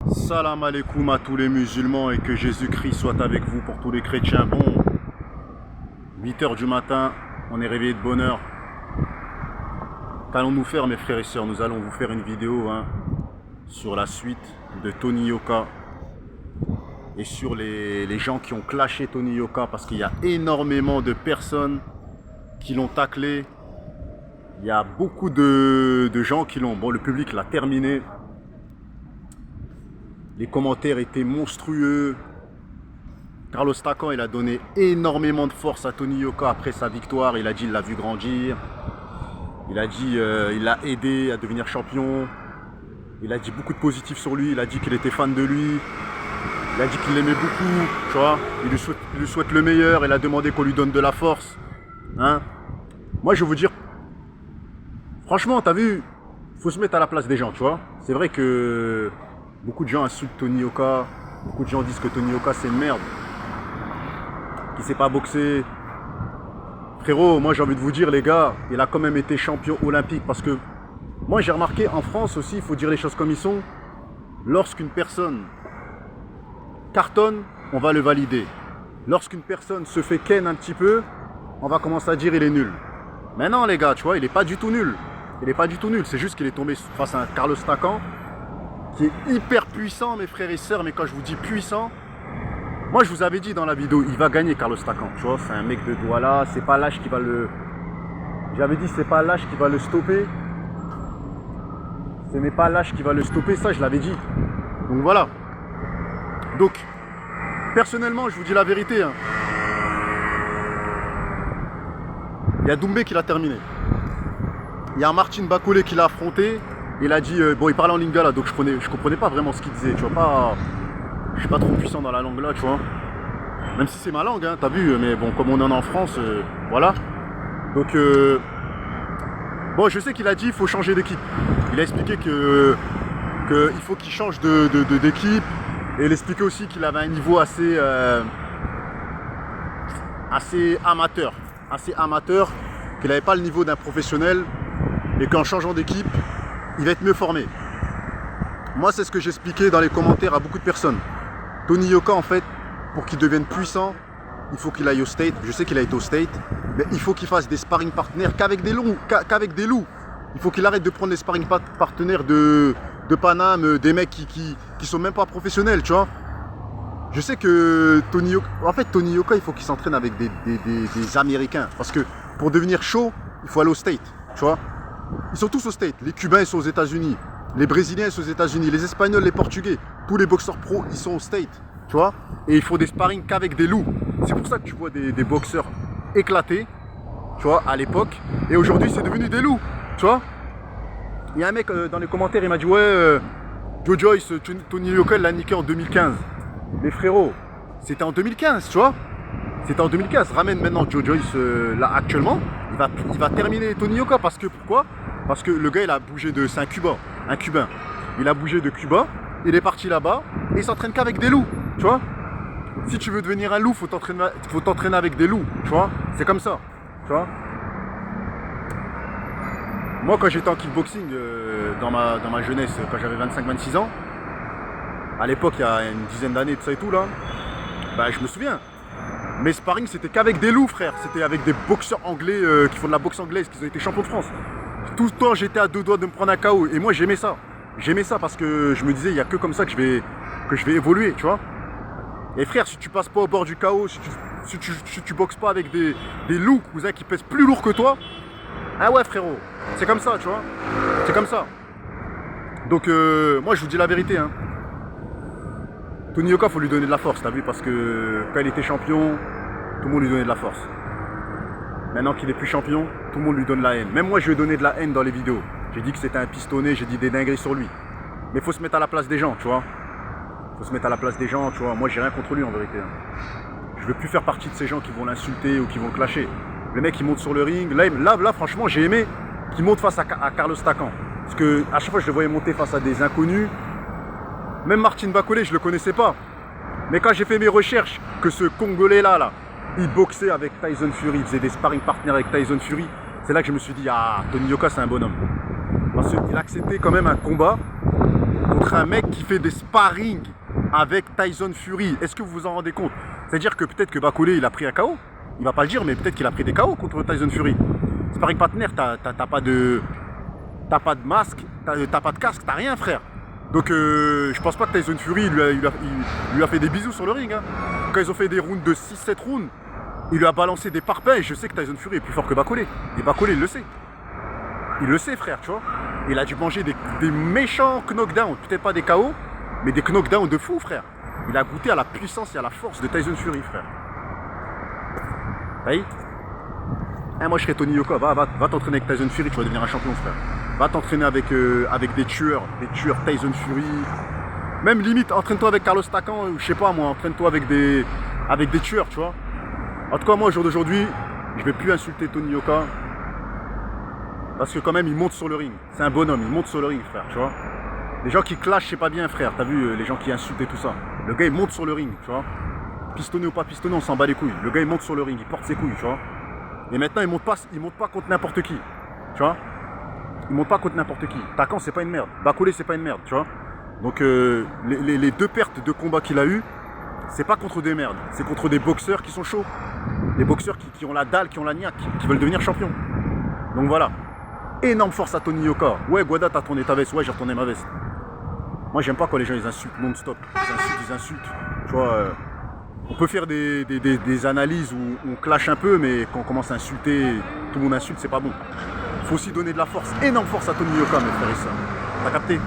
Salam alaikum à tous les musulmans et que Jésus-Christ soit avec vous pour tous les chrétiens. Bon, 8 h du matin, on est réveillé de bonne heure. Qu'allons-nous faire mes frères et sœurs? Nous allons vous faire une vidéo sur la suite de Tony Yoka et sur les gens qui ont clashé Tony Yoka, parce qu'il y a énormément de personnes qui l'ont taclé. Il y a beaucoup de gens qui l'ont... Bon, le public l'a terminé. Les commentaires étaient monstrueux. Carlos Takam, il a donné énormément de force à Tony Yoka après sa victoire. Il a dit qu'il l'a vu grandir. Il a dit il l'a aidé à devenir champion. Il a dit beaucoup de positifs sur lui. Il a dit qu'il était fan de lui. Il a dit qu'il l'aimait beaucoup. Tu vois, il lui souhaite le meilleur. Il a demandé qu'on lui donne de la force. Hein? Moi, je veux vous dire, franchement, t'as vu, il faut se mettre à la place des gens, tu vois. C'est vrai que beaucoup de gens insultent Tony Yoka. Beaucoup de gens disent que Tony Yoka, c'est une merde. Qu'il ne sait pas boxer. Frérot, moi, j'ai envie de vous dire, les gars, il a quand même été champion olympique. Parce que moi, j'ai remarqué, en France aussi, il faut dire les choses comme ils sont. Lorsqu'une personne cartonne, on va le valider. Lorsqu'une personne se fait ken un petit peu, on va commencer à dire il est nul. Mais non, les gars, tu vois, il n'est pas du tout nul. Il n'est pas du tout nul. C'est juste qu'il est tombé face à un Carlos Takam qui est hyper puissant, mes frères et sœurs. Mais quand je vous dis puissant, moi je vous avais dit dans la vidéo, il va gagner Carlos Takam. Tu vois, c'est un mec de Douala, c'est pas l'âge qui va le... J'avais dit, c'est pas l'âge qui va le stopper. Ce n'est pas l'âge qui va le stopper, ça je l'avais dit. Donc voilà. Donc, personnellement, je vous dis la vérité. Il y a Doumbé qui l'a terminé. Il y a Martin Bacolé qui l'a affronté. Il a dit, bon, il parlait en lingala, donc je comprenais pas vraiment ce qu'il disait. Tu vois, pas, je suis pas trop puissant dans la langue là, tu vois. Même si c'est ma langue, t'as vu, mais bon, comme on en est en France, voilà. Donc, bon, je sais qu'il a dit, il faut changer d'équipe. Il a expliqué il faut qu'il change d'équipe. Et il expliquait aussi qu'il avait un niveau assez amateur. Assez amateur, qu'il n'avait pas le niveau d'un professionnel et qu'en changeant d'équipe, il va être mieux formé. Moi, c'est ce que j'expliquais dans les commentaires à beaucoup de personnes. Tony Yoka, en fait, pour qu'il devienne puissant, il faut qu'il aille au State. Je sais qu'il a été au State, mais il faut qu'il fasse des sparring partners qu'avec des loups. Il faut qu'il arrête de prendre des sparring partenaires de Paname, des mecs qui sont même pas professionnels, tu vois. Je sais que Tony Yoka, il faut qu'il s'entraîne avec des Américains. Parce que pour devenir chaud, il faut aller au State, tu vois. Ils sont tous au State. Les Cubains, ils sont aux États-Unis. Les Brésiliens, ils sont aux États-Unis. Les Espagnols, les Portugais. Tous les boxeurs pros, ils sont au State, tu vois. Et il faut des sparring qu'avec des loups. C'est pour ça que tu vois des boxeurs éclatés, tu vois, à l'époque. Et aujourd'hui, c'est devenu des loups, tu vois. Il y a un mec dans les commentaires, il m'a dit, ouais, Joe Joyce, Tony Yoka l'a niqué en 2015. Mais frérot, c'était en 2015, tu vois. C'était en 2015. Ramène maintenant Joe Joyce là actuellement. Il va terminer Tony Yoka. Parce que pourquoi? Parce que le gars, il a bougé de... C'est un Cubain. Un Cubain. Il a bougé de Cuba. Il est parti là-bas. Et il s'entraîne qu'avec des loups. Tu vois. Si tu veux devenir un loup, faut t'entraîner avec des loups. Tu vois. C'est comme ça. Tu vois. Moi, quand j'étais en kickboxing, dans ma jeunesse, quand j'avais 25-26 ans, à l'époque, il y a une dizaine d'années, tout ça et tout, là, bah, je me souviens. Mes sparring, c'était qu'avec des loups, frère. C'était avec des boxeurs anglais qui font de la boxe anglaise, qui ont été champions de France. Tout le temps, j'étais à deux doigts de me prendre un KO. Et moi, j'aimais ça. J'aimais ça parce que je me disais, il n'y a que comme ça que je vais évoluer, tu vois. Et frère, si tu passes pas au bord du KO, si tu boxes pas avec des loups, cousin, qui pèsent plus lourd que toi, ah ouais, frérot, c'est comme ça, tu vois. C'est comme ça. Donc, moi, je vous dis la vérité, Tony Yoka, il faut lui donner de la force, t'as vu, parce que quand il était champion, tout le monde lui donnait de la force. Maintenant qu'il n'est plus champion, tout le monde lui donne de la haine. Même moi, je lui ai donné de la haine dans les vidéos. J'ai dit que c'était un pistonné, j'ai dit des dingueries sur lui. Mais il faut se mettre à la place des gens, tu vois. Il faut se mettre à la place des gens, tu vois. Moi, j'ai rien contre lui, en vérité. Je veux plus faire partie de ces gens qui vont l'insulter ou qui vont le clasher. Le mec, il monte sur le ring. Là franchement, j'ai aimé qu'il monte face à Carlos Takam. Parce que à chaque fois, je le voyais monter face à des inconnus. Même Martin Bacolé, je ne le connaissais pas. Mais quand j'ai fait mes recherches, que ce Congolais là, il boxait avec Tyson Fury, il faisait des sparring partners avec Tyson Fury, c'est là que je me suis dit, ah, Tony Yoka, c'est un bonhomme. Parce qu'il a accepté quand même un combat contre contre un mec qui fait des sparring avec Tyson Fury. Est-ce que vous vous en rendez compte? C'est-à-dire que peut-être que Bacolé, il a pris un KO. Il va pas le dire, mais peut-être qu'il a pris des KO contre Tyson Fury. Sparring partner, t'as pas de masque, t'as pas de casque, t'as rien, frère. Donc je pense pas que Tyson Fury il lui a fait des bisous sur le ring. Hein. Quand ils ont fait des rounds de 6-7 rounds, il lui a balancé des parpaings. Je sais que Tyson Fury est plus fort que Bacolé. Et Bacolé, il le sait. Il le sait, frère, tu vois. Il a dû manger des méchants knockdowns. Peut-être pas des KO, mais des knockdowns de fou, frère. Il a goûté à la puissance et à la force de Tyson Fury, frère. T'as vu? Moi, je serais Tony Yoka. Va t'entraîner avec Tyson Fury, tu vas devenir un champion, frère. Va t'entraîner avec des tueurs Tyson Fury. Même limite, entraîne-toi avec Carlos Takam, ou je sais pas moi, entraîne-toi avec des tueurs, tu vois. En tout cas, moi, au jour d'aujourd'hui, je vais plus insulter Tony Yoka. Parce que quand même, il monte sur le ring. C'est un bonhomme, il monte sur le ring, frère, tu vois. Les gens qui clashent, c'est pas bien, frère. T'as vu, les gens qui insultent et tout ça. Le gars, il monte sur le ring, tu vois. Pistonné ou pas pistonné, on s'en bat les couilles. Le gars, il monte sur le ring, il porte ses couilles, tu vois. Et maintenant, il monte pas contre n'importe qui, tu vois. Il monte pas contre n'importe qui. Takam, c'est pas une merde. Bacolé, c'est pas une merde, tu vois. Donc, les deux pertes de combat qu'il a eu, c'est pas contre des merdes. C'est contre des boxeurs qui sont chauds. Des boxeurs qui ont la dalle, qui ont la niaque, qui veulent devenir champions. Donc voilà. Énorme force à Tony Yoka. Ouais, Guada, t'as tourné ta veste. Ouais, j'ai retourné ma veste. Moi, j'aime pas quand les gens ils insultent non-stop. Ils insultent. Tu vois, on peut faire des analyses où on clash un peu, mais quand on commence à insulter, tout le monde insulte, c'est pas bon. Faut aussi donner de la force. Énorme force à Tony Yoka, mes frères et sœurs. T'as capté?